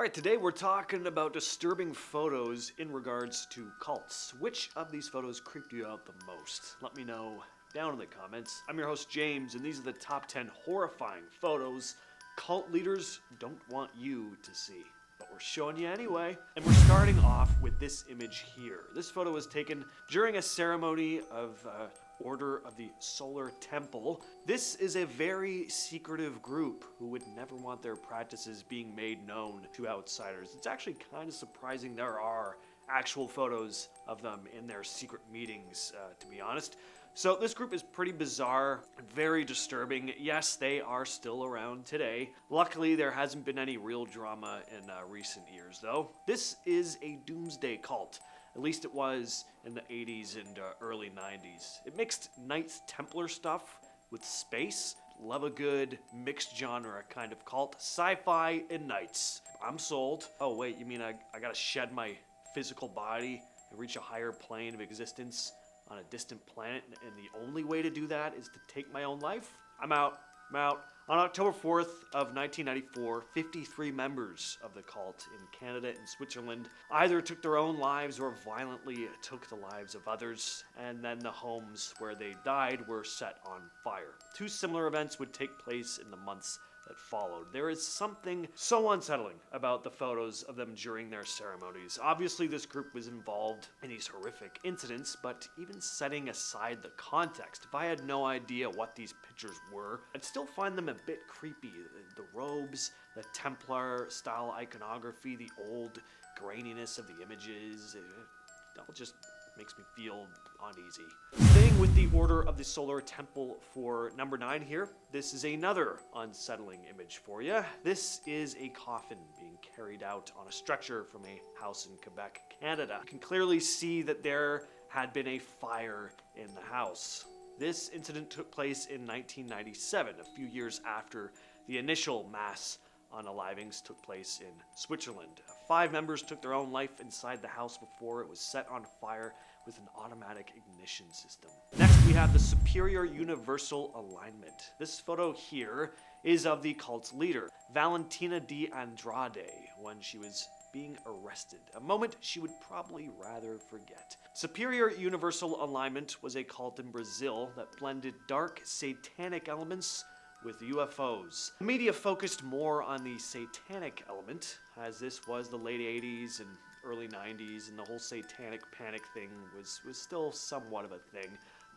Alright, today we're talking about disturbing photos in regards to cults. Which of these photos creeped you out the most? Let me know down in the comments. I'm your host James, and these are the top 10 horrifying photos cult leaders don't want you to see. But we're showing you anyway. And we're starting off with this image here. This photo was taken during a ceremony of Order of the Solar Temple. This is a very secretive group who would never want their practices being made known to outsiders. It's actually kind of surprising there are actual photos of them in their secret meetings, to be honest. So this group is pretty bizarre, very disturbing. Yes, they are still around today. Luckily, there hasn't been any real drama in recent years, though. This is a doomsday cult. At least it was in the 80s and early 90s. It mixed Knights Templar stuff with space. Love a good mixed genre kind of cult. Sci-fi and knights. I'm sold. Oh wait, you mean I gotta shed my physical body and reach a higher plane of existence on a distant planet, and the only way to do that is to take my own life? I'm out. On October 4th of 1994, 53 members of the cult in Canada and Switzerland either took their own lives or violently took the lives of others, and then the homes where they died were set on fire. Two similar events would take place in the months that followed. There is something so unsettling about the photos of them during their ceremonies. Obviously, this group was involved in these horrific incidents, but even setting aside the context, if I had no idea what these pictures were, I'd still find them a bit creepy. The robes, the Templar-style iconography, the old graininess of the images, it all just makes me feel uneasy. Staying with the Order of the Solar Temple for number 9 here, this is another unsettling image for you. This is a coffin being carried out on a stretcher from a house in Quebec, Canada. You can clearly see that there had been a fire in the house. This incident took place in 1997, a few years after the initial mass unalivings took place in Switzerland. 5 members took their own life inside the house before it was set on fire with an automatic ignition system. Next, we have the Superior Universal Alignment. This photo here is of the cult's leader, Valentina de Andrade, when she was being arrested, a moment she would probably rather forget. Superior Universal Alignment was a cult in Brazil that blended dark satanic elements with UFOs. The media focused more on the satanic element, as this was the late 80s and early 90s, and the whole satanic panic thing was still somewhat of a thing.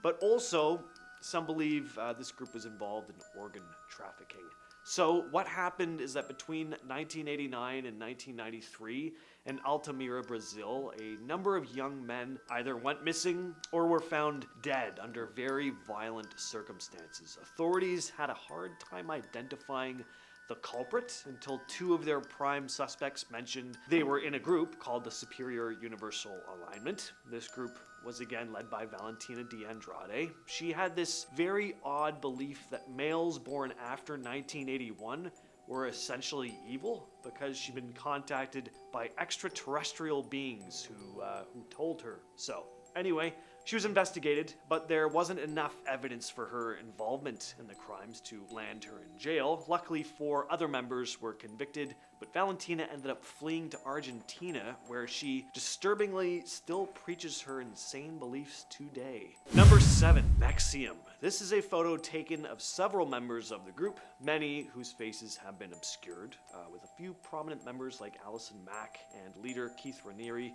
But also, some believe this group was involved in organ trafficking. So what happened is that between 1989 and 1993, in Altamira, Brazil, a number of young men either went missing or were found dead under very violent circumstances. Authorities had a hard time identifying the culprit until 2 of their prime suspects mentioned they were in a group called the Superior Universal Alignment. This group was again led by Valentina de Andrade. She had this very odd belief that males born after 1981 were essentially evil because she'd been contacted by extraterrestrial beings who told her so. Anyway, she was investigated, but there wasn't enough evidence for her involvement in the crimes to land her in jail. Luckily, 4 other members were convicted, but Valentina ended up fleeing to Argentina, where she disturbingly still preaches her insane beliefs today. Number 7, NXIVM. This is a photo taken of several members of the group, many whose faces have been obscured, with a few prominent members like Allison Mack and leader Keith Raniere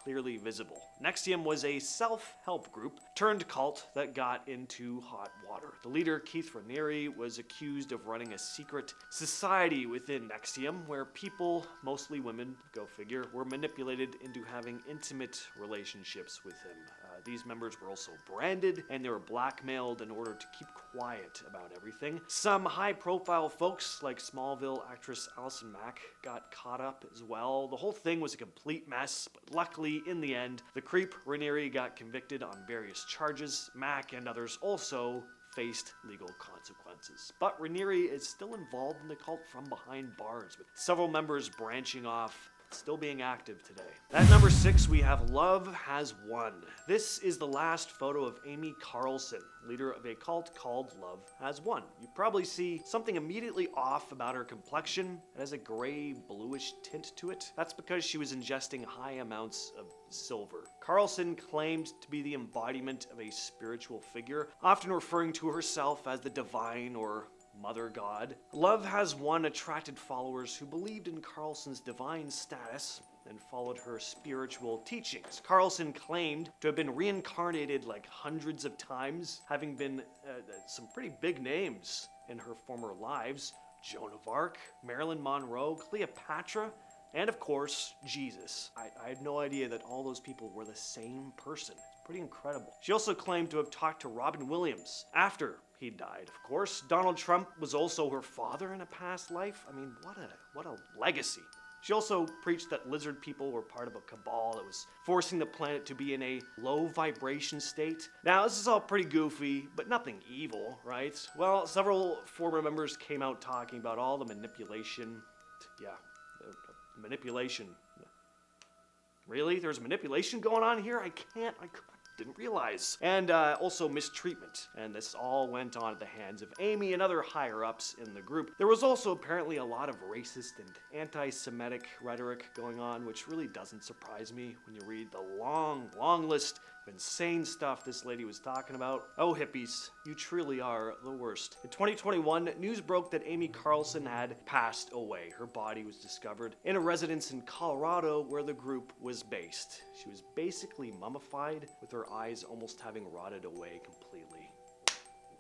clearly visible. NXIVM was a self-help group turned cult that got into hot water. The leader, Keith Raniere, was accused of running a secret society within NXIVM where people, mostly women, go figure, were manipulated into having intimate relationships with him. These members were also branded, and they were blackmailed in order to keep quiet about everything. Some high-profile folks, like Smallville actress Allison Mack, got caught up as well. The whole thing was a complete mess, but luckily, in the end, the creep Raniere got convicted on various charges. Mack and others also faced legal consequences. But Raniere is still involved in the cult from behind bars, with several members branching off still being active today. At number 6, we have Love Has Won. This is the last photo of Amy Carlson, leader of a cult called Love Has Won. You probably see something immediately off about her complexion. It has a gray, bluish tint to it. That's because she was ingesting high amounts of silver. Carlson claimed to be the embodiment of a spiritual figure, often referring to herself as the divine or Mother God. Love Has Won attracted followers who believed in Carlson's divine status and followed her spiritual teachings. Carlson claimed to have been reincarnated like hundreds of times, having been some pretty big names in her former lives: Joan of Arc, Marilyn Monroe, Cleopatra, and of course, Jesus. I had no idea that all those people were the same person. It's pretty incredible. She also claimed to have talked to Robin Williams after he died, of course. Donald Trump was also her father in a past life. I mean, what a legacy. She also preached that lizard people were part of a cabal that was forcing the planet to be in a low vibration state. Now, this is all pretty goofy, but nothing evil, right? Well, several former members came out talking about all the manipulation. Yeah, manipulation. Really? There's manipulation going on here? I didn't realize. And also mistreatment. And this all went on at the hands of Amy and other higher-ups in the group. There was also apparently a lot of racist and anti-Semitic rhetoric going on, which really doesn't surprise me when you read the long list of insane stuff this lady was talking about. Oh, hippies, you truly are the worst. In 2021, news broke that Amy Carlson had passed away. Her body was discovered in a residence in Colorado where the group was based. She was basically mummified, with her eyes almost having rotted away completely.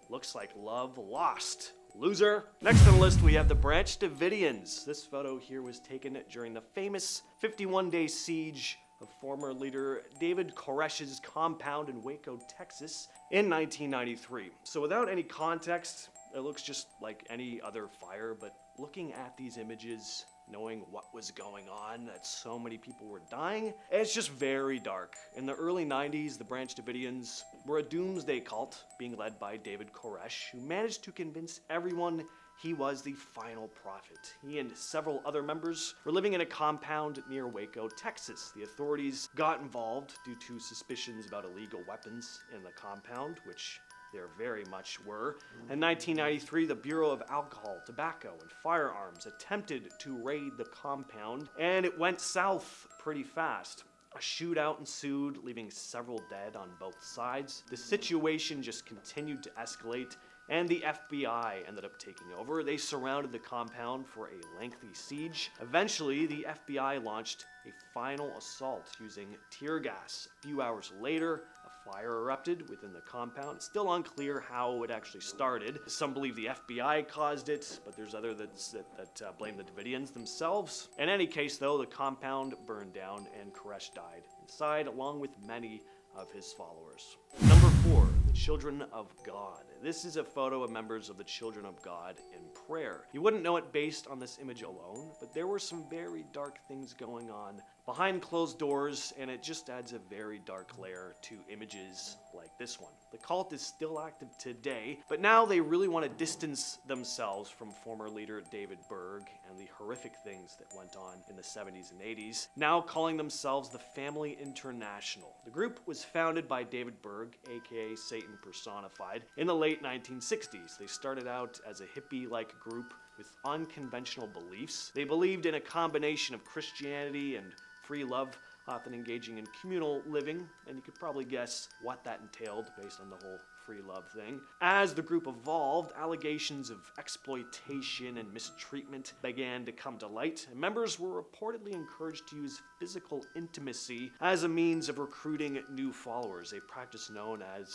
Looks like love lost. Loser. Next on the list, we have the Branch Davidians. This photo here was taken during the famous 51-day siege of former leader David Koresh's compound in Waco, Texas in 1993. So without any context, it looks just like any other fire, but looking at these images, knowing what was going on, that so many people were dying, it's just very dark. In the early 90s, the Branch Davidians were a doomsday cult being led by David Koresh, who managed to convince everyone he was the final prophet. He and several other members were living in a compound near Waco, Texas. The authorities got involved due to suspicions about illegal weapons in the compound, which there very much were. In 1993, the Bureau of Alcohol, Tobacco, and Firearms attempted to raid the compound, and it went south pretty fast. A shootout ensued, leaving several dead on both sides. The situation just continued to escalate, and the FBI ended up taking over. They surrounded the compound for a lengthy siege. Eventually, the FBI launched a final assault using tear gas. A few hours later, a fire erupted within the compound. It's still unclear how it actually started. Some believe the FBI caused it, but there's others that blame the Davidians themselves. In any case, though, the compound burned down and Koresh died inside, along with many of his followers. Number 4, the Children of God. This is a photo of members of the Children of God in prayer. You wouldn't know it based on this image alone, but there were some very dark things going on behind closed doors, and it just adds a very dark layer to images like this one. The cult is still active today, but now they really want to distance themselves from former leader David Berg and the horrific things that went on in the 70s and 80s, now calling themselves the Family International. The group was founded by David Berg, aka Satan personified, in the late 1960s. They started out as a hippie-like group with unconventional beliefs. They believed in a combination of Christianity and free love, often engaging in communal living, and you could probably guess what that entailed based on the whole free love thing. As the group evolved, allegations of exploitation and mistreatment began to come to light, and members were reportedly encouraged to use physical intimacy as a means of recruiting new followers, a practice known as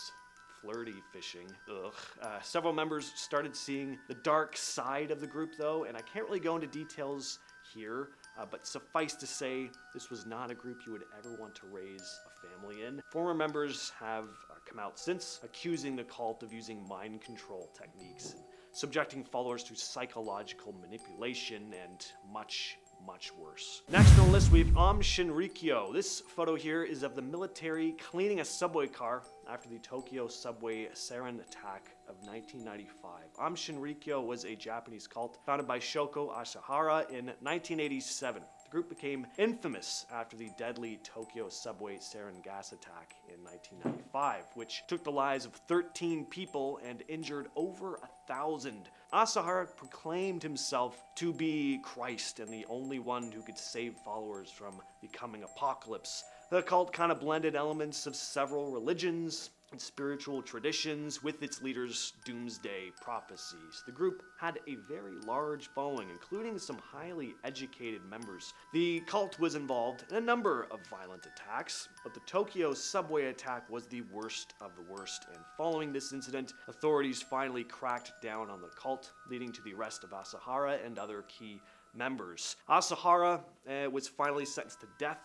flirty fishing. Several members started seeing the dark side of the group, though, and I can't really go into details here, but suffice to say, this was not a group you would ever want to raise a family in. Former members have come out since, accusing the cult of using mind control techniques and subjecting followers to psychological manipulation and much worse. Next on the list, we have Aum Shinrikyo. This photo here is of the military cleaning a subway car after the Tokyo subway sarin attack of 1995. Aum Shinrikyo was a Japanese cult founded by Shoko Asahara in 1987. The The group became infamous after the deadly Tokyo subway sarin gas attack in 1995, which took the lives of 13 people and injured over 1,000. Asahara proclaimed himself to be Christ and the only one who could save followers from the coming apocalypse. The cult kind of blended elements of several religions and spiritual traditions with its leader's doomsday prophecies. The group had a very large following, including some highly educated members. The cult was involved in a number of violent attacks, but the Tokyo subway attack was the worst of the worst, and following this incident, authorities finally cracked down on the cult, leading to the arrest of Asahara and other key members. Asahara was finally sentenced to death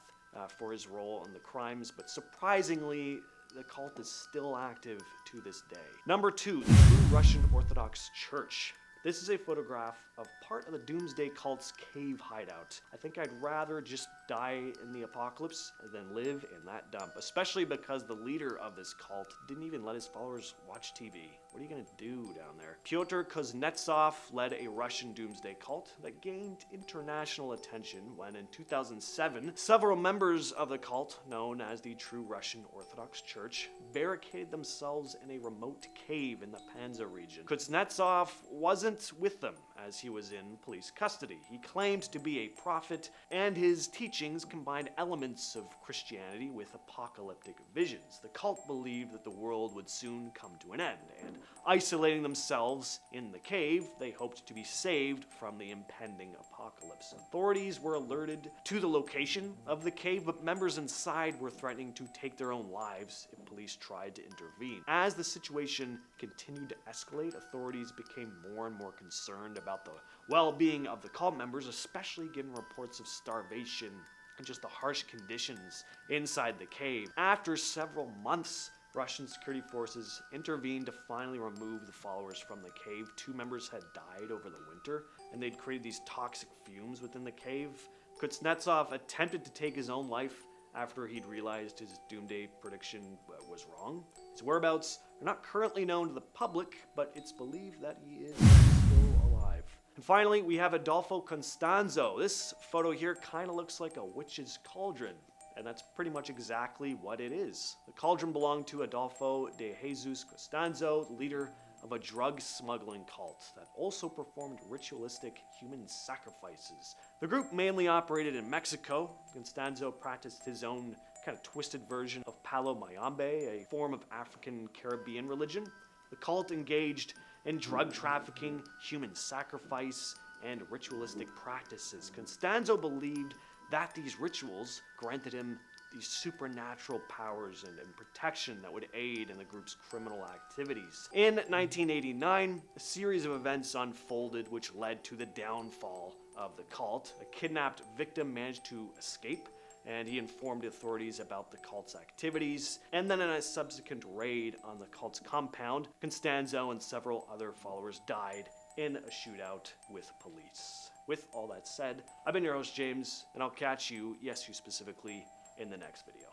for his role in the crimes, but surprisingly, the cult is still active to this day. Number 2, the True Russian Orthodox Church. This is a photograph of part of the Doomsday Cult's cave hideout. I think I'd rather just die in the apocalypse than live in that dump, especially because the leader of this cult didn't even let his followers watch TV. What are you gonna do down there? Pyotr Kuznetsov led a Russian doomsday cult that gained international attention when in 2007, several members of the cult, known as the True Russian Orthodox Church, barricaded themselves in a remote cave in the Panza region. Kuznetsov wasn't with them, as he was in police custody. He claimed to be a prophet, and his teachings combined elements of Christianity with apocalyptic visions. The cult believed that the world would soon come to an end, and isolating themselves in the cave, they hoped to be saved from the impending apocalypse. Authorities were alerted to the location of the cave, but members inside were threatening to take their own lives if police tried to intervene. As the situation continued to escalate, authorities became more and more concerned about the well-being of the cult members, especially given reports of starvation and just the harsh conditions inside the cave. After several months, Russian security forces intervened to finally remove the followers from the cave. 2 members had died over the winter, and they'd created these toxic fumes within the cave. Kuznetsov attempted to take his own life after he'd realized his doomsday prediction was wrong. His whereabouts are not currently known to the public, but it's believed that he is still alive. And finally, we have Adolfo Constanzo. This photo here kind of looks like a witch's cauldron, and that's pretty much exactly what it is. The cauldron belonged to Adolfo de Jesus Constanzo, the leader of a drug smuggling cult that also performed ritualistic human sacrifices. The group mainly operated in Mexico. Constanzo practiced his own kind of twisted version of Palo Mayombe, a form of African Caribbean religion. The cult engaged in drug trafficking, human sacrifice, and ritualistic practices. Constanzo believed that these rituals granted him these supernatural powers and protection that would aid in the group's criminal activities. In 1989, a series of events unfolded which led to the downfall of the cult. A kidnapped victim managed to escape, and he informed authorities about the cult's activities. And then in a subsequent raid on the cult's compound, Constanzo and several other followers died in a shootout with police. With all that said, I've been your host, James, and I'll catch you, yes, you specifically, in the next video.